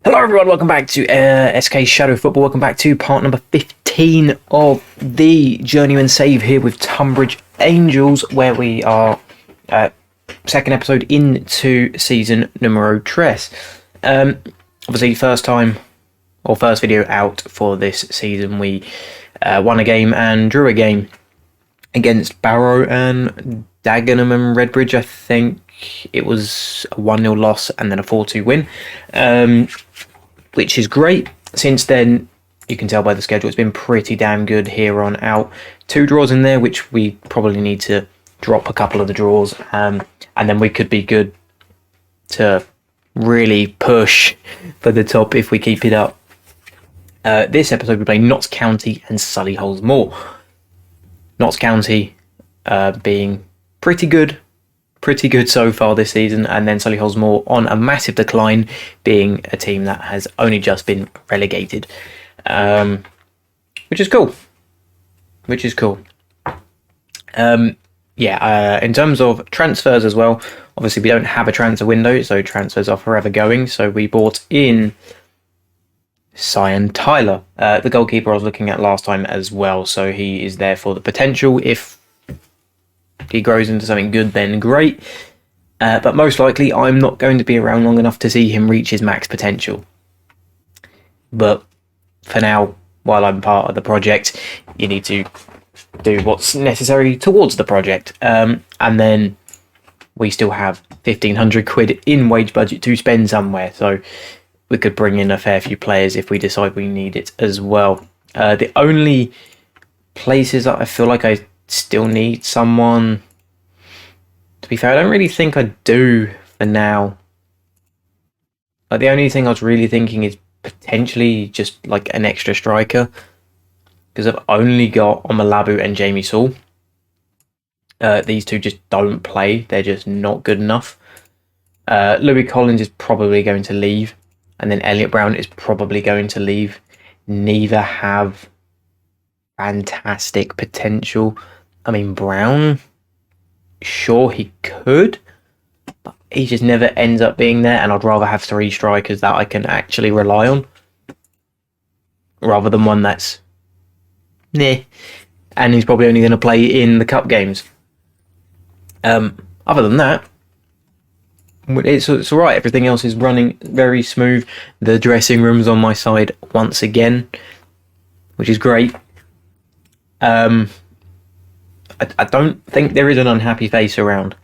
Hello everyone, welcome back to SK Shadow Football. Welcome back to part number 15 of the Journeyman save here with Tunbridge Angels, where we are second episode into season numero tres. Obviously first video out for this season. We won a game and drew a game against Barrow and Dagenham and Redbridge. I think it was a 1-0 loss and then a 4-2 win. Which is great. Since then, you can tell by the schedule, it's been pretty damn good here on out. 2 draws in there, which we probably need to drop a couple of the draws. And then we could be good to really push for the top if we keep it up. This episode, we play Notts County and Solihull Moor. Notts County being pretty good so far this season, and then Solihull Moor on a massive decline, being a team that has only just been relegated, which is cool. In terms of transfers as well, obviously we don't have a transfer window, so transfers are forever going. So we bought in Cyan Tyler, the goalkeeper I was looking at last time as well. So he is there for the potential. If he grows into something good, then great. But most likely, I'm not going to be around long enough to see him reach his max potential. But for now, while I'm part of the project, you need to do what's necessary towards the project. And then we still have 1,500 quid in wage budget to spend somewhere. So we could bring in a fair few players if we decide we need it as well. The only places that I feel like I still need someone, to be fair, I don't really think I do for now. Like, the only thing I was really thinking is potentially just like an extra striker, because I've only got Omalabu and Jamie Saul. These two just don't play. They're just not good enough. Louis Collins is probably going to leave, and then Elliot Brown is probably going to leave. Neither have fantastic potential. I mean, Brown, sure, he could, but he just never ends up being there, and I'd rather have 3 strikers that I can actually rely on, rather than one that's and he's probably only going to play in the cup games. Other than that, it's alright. Everything else is running very smooth. The dressing room's on my side once again, which is great. I don't think there is an unhappy face around.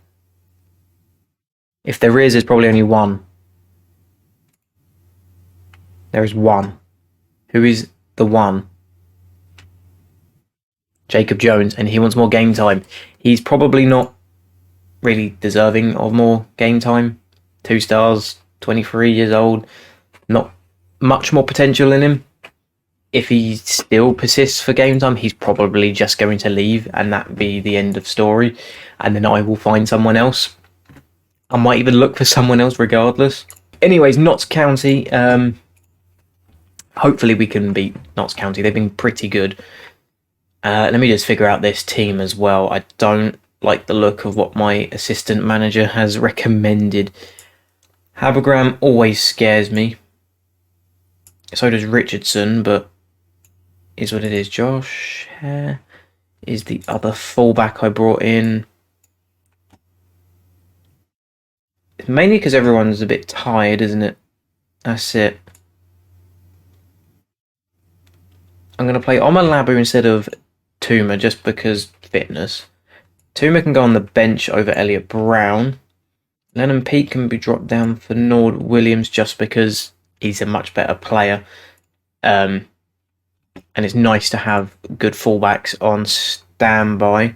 If there is, there's probably only one. There is one. Who is the one? Jacob Jones, and he wants more game time. He's probably not really deserving of more game time. 2 stars, 23 years old. Not much more potential in him. If he still persists for game time, he's probably just going to leave, and that be the end of story. And then I will find someone else. I might even look for someone else regardless. Anyways, Notts County. Hopefully we can beat Notts County. They've been pretty good. Let me just figure out this team as well. I don't like the look of what my assistant manager has recommended. Habergram always scares me. So does Richardson, but is what it is. Josh Hare is the other fullback I brought in. It's mainly because everyone's a bit tired, isn't it? That's it. I'm going to play Omalabu instead of Tuma, just because fitness. Tuma can go on the bench over Elliot Brown. Lennon Peake can be dropped down for Nord Williams, just because he's a much better player. And it's nice to have good fullbacks on standby.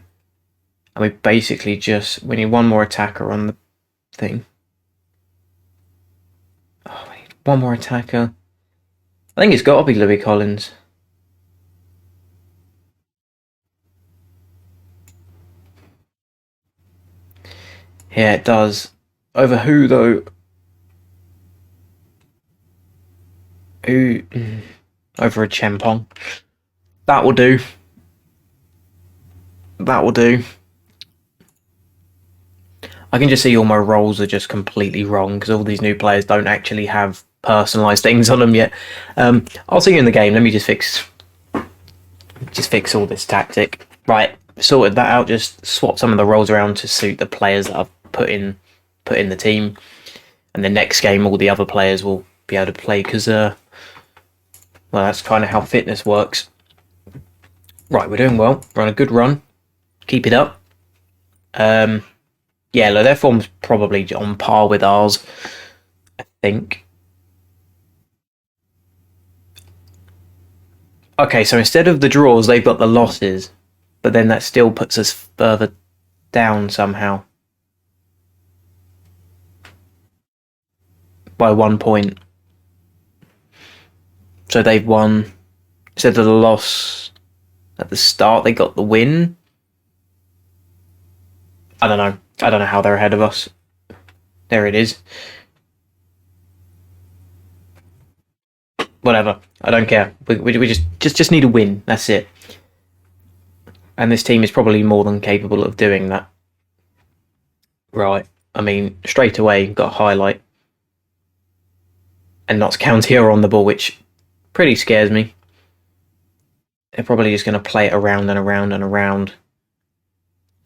And we basically we need one more attacker on the thing. Oh, we need one more attacker. I think it's got to be Louis Collins. Yeah, it does. Over who, though? Who? Over a Chempong. That will do. I can just see all my roles are just completely wrong, because all these new players don't actually have personalised things on them yet. I'll see you in the game. Let me just fix all this tactic. Right, sorted that out. Just swap some of the roles around to suit the players that I've put in the team, and the next game all the other players will be able to play because well, that's kind of how fitness works. Right, we're doing well. We're on a good run. Keep it up. Yeah, look, their form's probably on par with ours, I think. Okay, so instead of the draws, they've got the losses, but then that still puts us further down somehow. By 1 point. So they've won. Instead of the loss at the start, they got the win. I don't know. I don't know how they're ahead of us. There it is. Whatever. I don't care. We just need a win. That's it. And this team is probably more than capable of doing that. Right. I mean, straight away, got a highlight. And Notts County are on the ball, which pretty scares me. They're probably just going to play it around and around and around.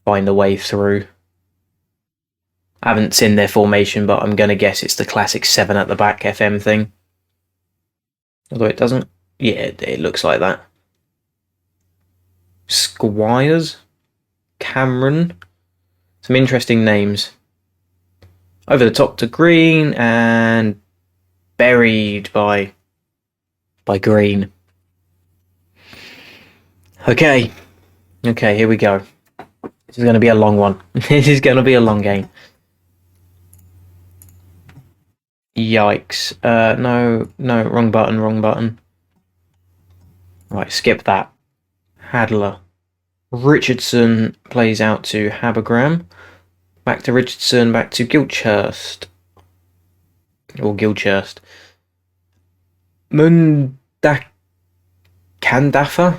Find a way through. I haven't seen their formation, but I'm going to guess it's the classic 7 at the back FM thing. Although it doesn't. Yeah, it looks like that. Squires. Cameron. Some interesting names. Over the top to Green and buried by Green. Okay, here we go. This is going to be a long one. This is going to be a long game. Yikes. No, wrong button. Right, skip that. Hadler. Richardson plays out to Habergram. Back to Richardson, back to Gilchurst. Or Gilchurst. Mundakandafa?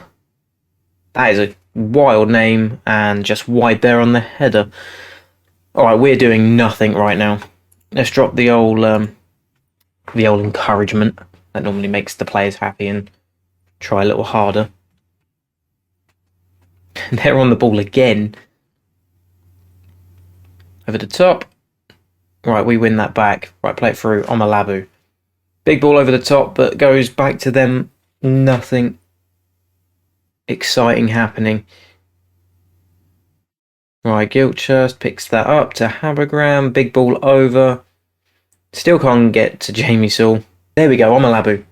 That is a wild name, and just wide there on the header. Alright, we're doing nothing right now. Let's drop the old encouragement that normally makes the players happy and try a little harder. They're on the ball again. Over the top. Right, we win that back. Right, play it through. Omalabu. Big ball over the top, but goes back to them. Nothing exciting happening. Right, Gilchurst picks that up to Habergram. Big ball over. Still can't get to Jamie Saul. There we go, Omalabu.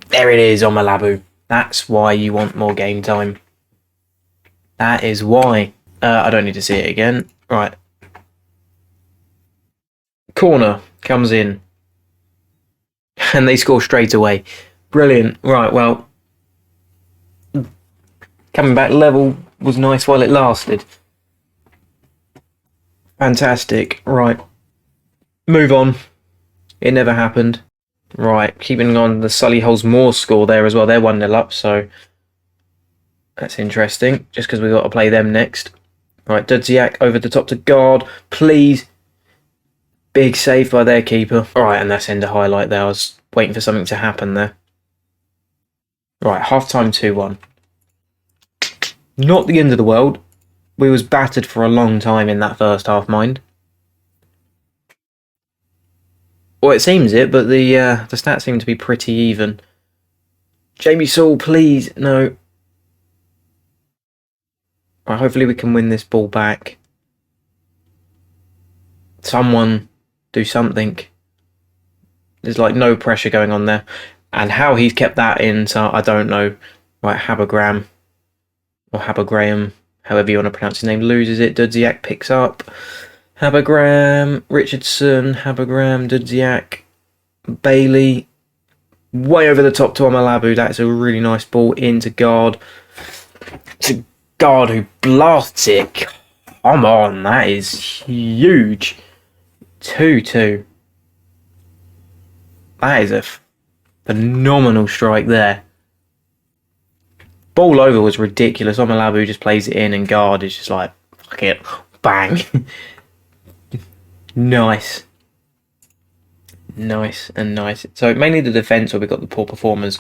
There it is, Omalabu. That's why you want more game time. That is why. I don't need to see it again. Right. Corner comes in. And they score straight away. Brilliant. Right, well. Coming back level was nice while it lasted. Fantastic. Right. Move on. It never happened. Right. Keeping on the Solihull's Moor score there as well. They're 1-0 up, so that's interesting. Just because we've got to play them next. Right. Dudziak over the top to guard. Please. Big save by their keeper. Alright, and that's end of highlight there. I was waiting for something to happen there. Right. Half-time 2-1. Not the end of the world. We was battered for a long time in that first half, mind. Well, it seems it, but the stats seem to be pretty even. Jamie Saul, please, no. Right, hopefully we can win this ball back. Someone do something. There's like no pressure going on there. And how he's kept that in, so I don't know. Right, Habergram. Or Habergraham. However you want to pronounce his name, loses it. Dudziak picks up. Habergram, Richardson, Habergram, Dudziak, Bailey. Way over the top to Omalabu. That's a really nice ball into guard. To guard who blasts it. Come on, that is huge. 2-2. That is a phenomenal strike there. Ball over was ridiculous. Omalabu just plays it in and guard is just like, fuck it, bang. Nice. Nice and nice. So mainly the defence where we've got the poor performers.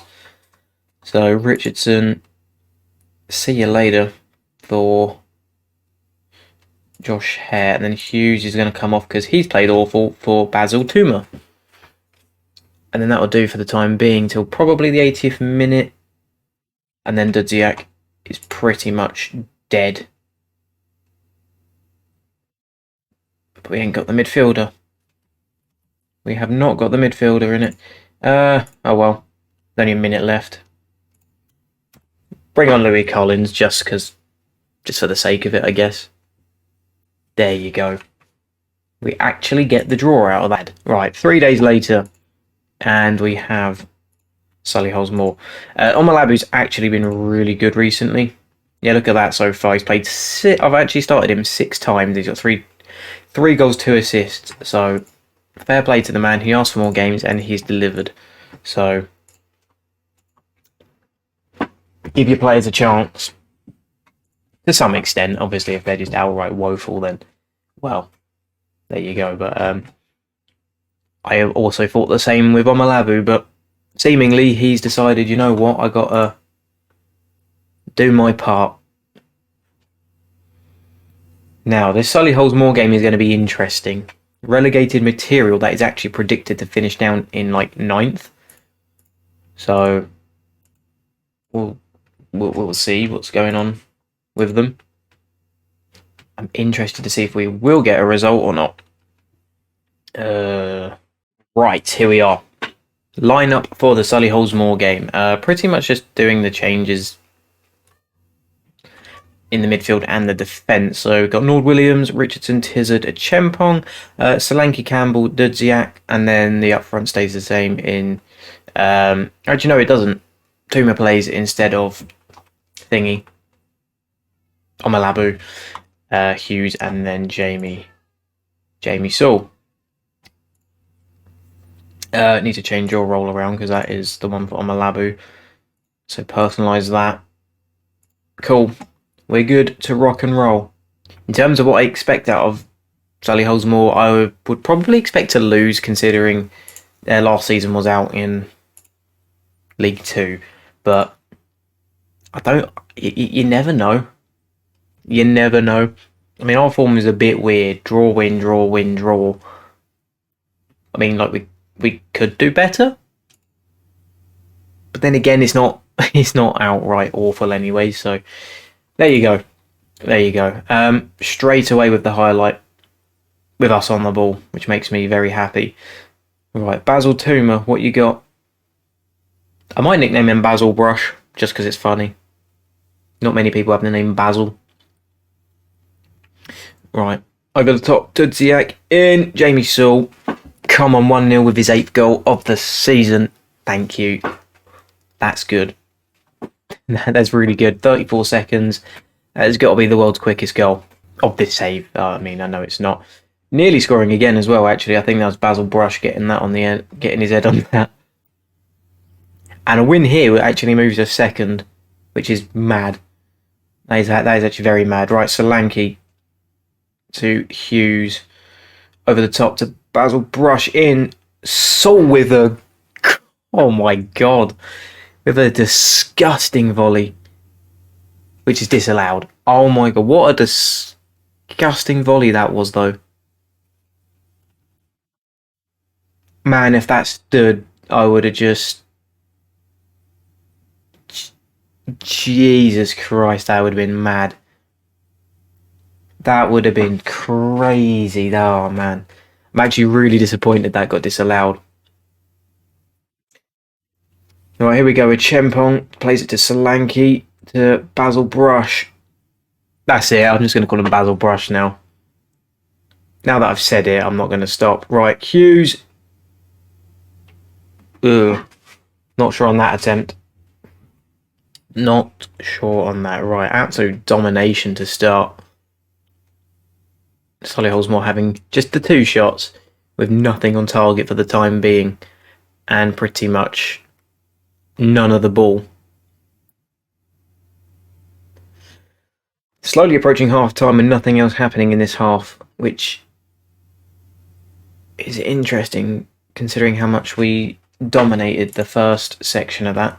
So Richardson, see you later for Josh Hare. And then Hughes is going to come off because he's played awful for Basil Tuma. And then that will do for the time being till probably the 80th minute. And then Dudziak is pretty much dead. But we ain't got the midfielder. We have not got the midfielder in it. Oh well. Only a minute left. Bring on Louis Collins just for the sake of it, I guess. There you go. We actually get the draw out of that. Right, 3 days later, and we have Solihull Moor. Omalabu's actually been really good recently. Yeah, look at that so far. He's played I've actually started him 6 times. He's got three goals, 2 assists. So fair play to the man. He asked for more games and he's delivered. So give your players a chance. To some extent, obviously, if they're just outright woeful, then, well, there you go. But I also thought the same with Omalabu, but seemingly he's decided, you know what, I got to do my part. Now, this Solihull Moor game is going to be interesting. Relegated material that is actually predicted to finish down in, like, 9th. So, we'll see what's going on with them. I'm interested to see if we will get a result or not. Right, here we are. Lineup for the Solihull Moor game. Pretty much just doing the changes in the midfield and the defence. So we've got Nord Williams, Richardson, Tizzard, Chempong, Solanke, Campbell, Dudziak, and then the up front stays the same in... actually, no, it doesn't. Tuma plays instead of Thingy. Omalabu, Hughes, and then Jamie Saul. Need to change your role around because that is the one for Omalabu. So personalise that. Cool. We're good to rock and roll. In terms of what I expect out of Solihull Moor, I would probably expect to lose considering their last season was out in League 2. But I don't... You never know. You never know. I mean, our form is a bit weird. Draw, win, draw, win, draw. I mean, like, we could do better. But then again, it's not outright awful anyway, so there you go. There you go. Straight away with the highlight with us on the ball, which makes me very happy. Right, Basil Tuma, what you got? I might nickname him Basil Brush, just because it's funny. Not many people have the name Basil. Right, over the top, Dudziak in, Jamie Saul. Come on, 1-0 with his 8th goal of the season. Thank you. That's good. That's really good. 34 seconds. It's got to be the world's quickest goal of this save. I mean, I know it's not. Nearly scoring again as well, actually. I think that was Basil Brush getting that on the end, getting his head on that. And a win here actually moves us 2nd, which is mad. That is actually very mad. Right, Solanke to Hughes. Over the top to Basil Brush in. Saul with a... Oh my god. With a disgusting volley. Which is disallowed. Oh my god. What a disgusting volley that was, though. Man, if that stood, I would have just... Jesus Christ, that would have been mad. That would have been crazy. Oh, man. I'm actually really disappointed that got disallowed. Right, here we go with Chempong. Plays it to Solanke. To Basil Brush. That's it. I'm just going to call him Basil Brush now. Now that I've said it, I'm not going to stop. Right, Hughes. Ugh. Not sure on that attempt. Not sure on that. Right, absolute domination to start. Solihull Moor having just the 2 shots with nothing on target for the time being and pretty much none of the ball. Slowly approaching half time and nothing else happening in this half, which is interesting considering how much we dominated the first section of that,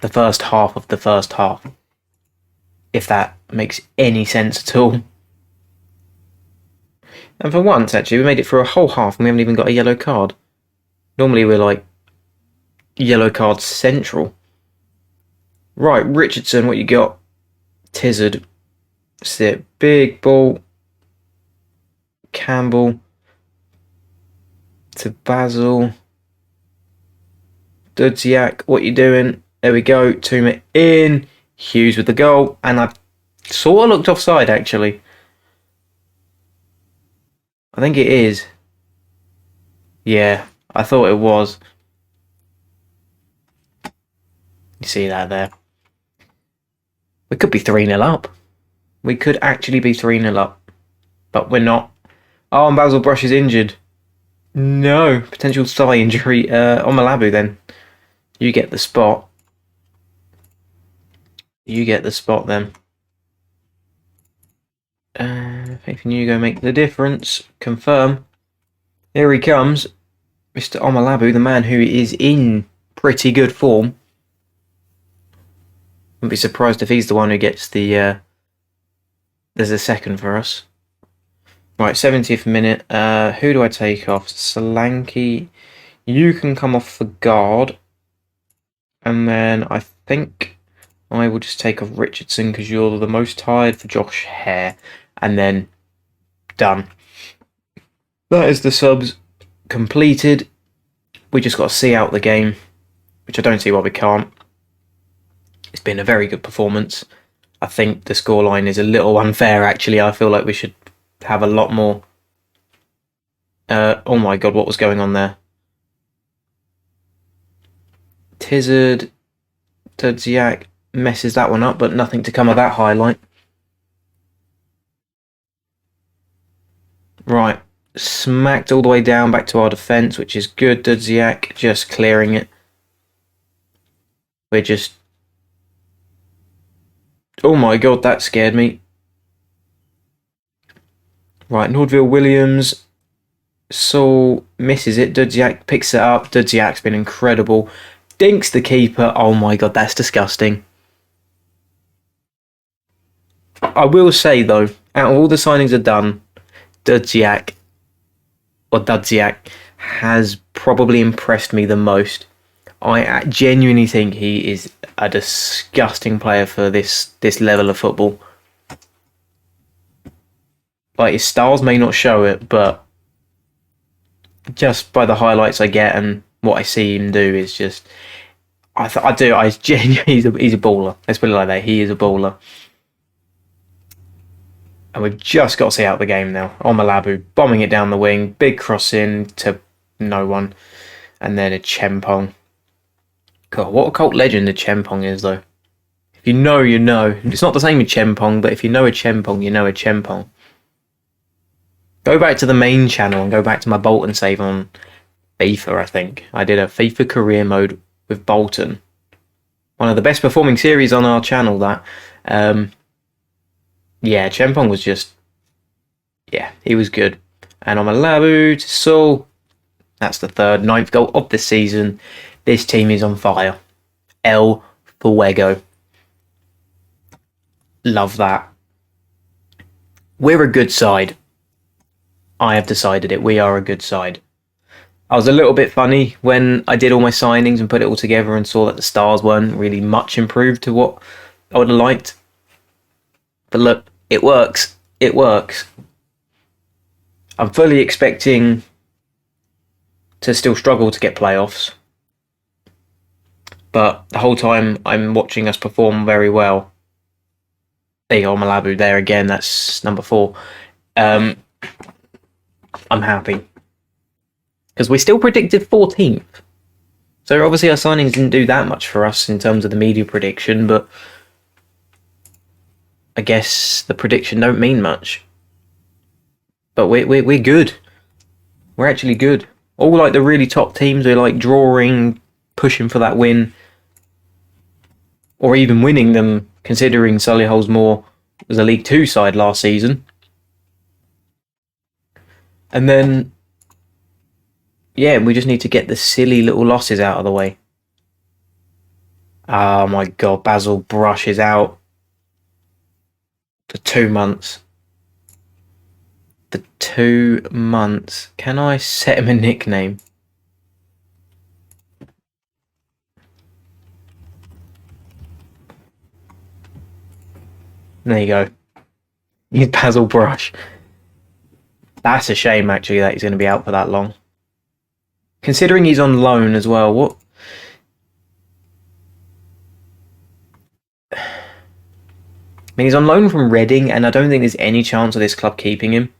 the first half of the first half, if that makes any sense at all. And for once, actually, we made it through a whole half and we haven't even got a yellow card. Normally we're like yellow card central. Right, Richardson, what you got? Tizzard. That's it. Big ball. Campbell. To Basil. Dudziak, what you doing? There we go. Tuma in. Hughes with the goal. And I sort of looked offside, actually. I think it is. Yeah, I thought it was. You see that there? We could be 3-0 up. We could actually be 3-0 up. But we're not. Oh, and Basil Brush is injured. No. Potential thigh injury. Omalabu then. You get the spot. You get the spot then. Faith in you go make the difference. Confirm. Here he comes. Mr. Omalabu, the man who is in pretty good form. Wouldn't be surprised if he's the one who gets the... there's a second for us. Right, 70th minute. Who do I take off? Solanke. You can come off for guard. And then I think I will just take off Richardson because you're the most tired for Josh Hare. And then done. That is the subs completed. We just got to see out the game, which I don't see why we can't. It's been a very good performance. I think the scoreline is a little unfair, actually. I feel like we should have a lot more. Oh my god, what was going on there? Tizzard, Dudziak messes that one up, but nothing to come of that highlight. Right, smacked all the way down back to our defence, which is good. Dudziak just clearing it. We're just... Oh my god, that scared me. Right, Nordville Williams. Saul misses it. Dudziak picks it up. Dudziak's been incredible. Dinks the keeper. Oh my god, that's disgusting. I will say though, out of all the signings I've done, Dudziak has probably impressed me the most. I genuinely think he is a disgusting player for this level of football. Like, his styles may not show it, but just by the highlights I get and what I see him do is just... I genuinely... He's a baller. Let's put it like that. He is a baller. And we've just got to see out the game now. Omalabu bombing it down the wing. Big cross in to no one. And then a Chempong. God, what a cult legend a Chempong is, though. If you know, you know. It's not the same with Chempong, but if you know a Chempong, you know a Chempong. Go back to the main channel and go back to my Bolton save on FIFA, I think. I did a FIFA career mode with Bolton. One of the best performing series on our channel, that. Yeah, Chempong was just... Yeah, he was good. And Omalabu to Saul. That's the ninth goal of the season. This team is on fire. El Fuego. Love that. We're a good side. I have decided it. We are a good side. I was a little bit funny when I did all my signings and put it all together and saw that the stars weren't really much improved to what I would have liked. But look, it works. It works. I'm fully expecting to still struggle to get playoffs. But the whole time I'm watching us perform very well. There you go, Malabu there again. That's number 4. I'm happy. Because we still predicted 14th. So obviously our signings didn't do that much for us in terms of the media prediction, but I guess the prediction don't mean much. But we're good. We're actually good. All like the really top teams are like drawing, pushing for that win, or even winning them, considering Solihull's more was a League 2 side last season. And then Yeah, we just need to get the silly little losses out of the way. Oh my god, Basil Brush is out for 2 months. The 2 months. Can I set him a nickname? There you go. He's Basil Brush. That's a shame, actually, that he's going to be out for that long. Considering he's on loan as well, what? I mean, he's on loan from Reading, and I don't think there's any chance of this club keeping him,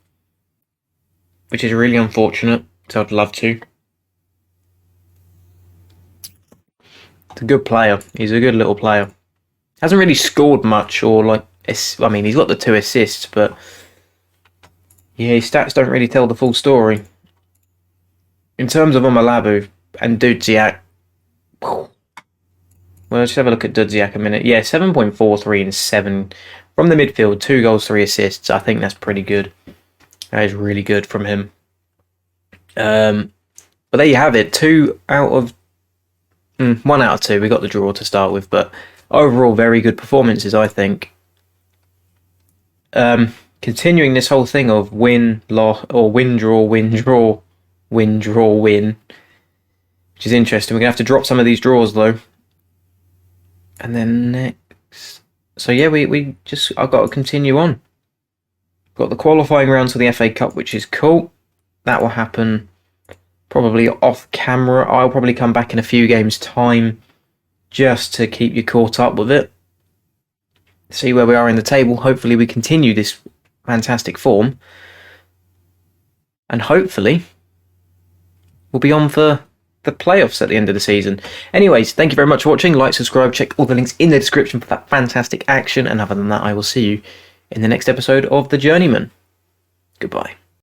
which is really unfortunate, so I'd love to. It's a good player. He's a good little player. Hasn't really scored much, or like, I mean, he's got the 2 assists, but yeah, his stats don't really tell the full story. In terms of Omalabu and Dudziak, well, let's have a look at Dudziak a minute. Yeah, 7.43 and 7 from the midfield, 2 goals, 3 assists. I think that's pretty good. That is really good from him. But there you have it. 1 out of 2. We got the draw to start with, but overall, very good performances, I think. Continuing this whole thing of win, loss, or win, draw, win, draw, win, draw, win, which is interesting. We're going to have to drop some of these draws, though. And then next... So, yeah, I've got to continue on. Got the qualifying rounds for the FA Cup, which is cool. That will happen probably off camera. I'll probably come back in a few games' time just to keep you caught up with it. See where we are in the table. Hopefully we continue this fantastic form. And hopefully we'll be on for the playoffs at the end of the season. Anyways, thank you very much for watching. Like, subscribe, check all the links in the description for that fantastic action. And other than that, I will see you in the next episode of The Journeyman. Goodbye.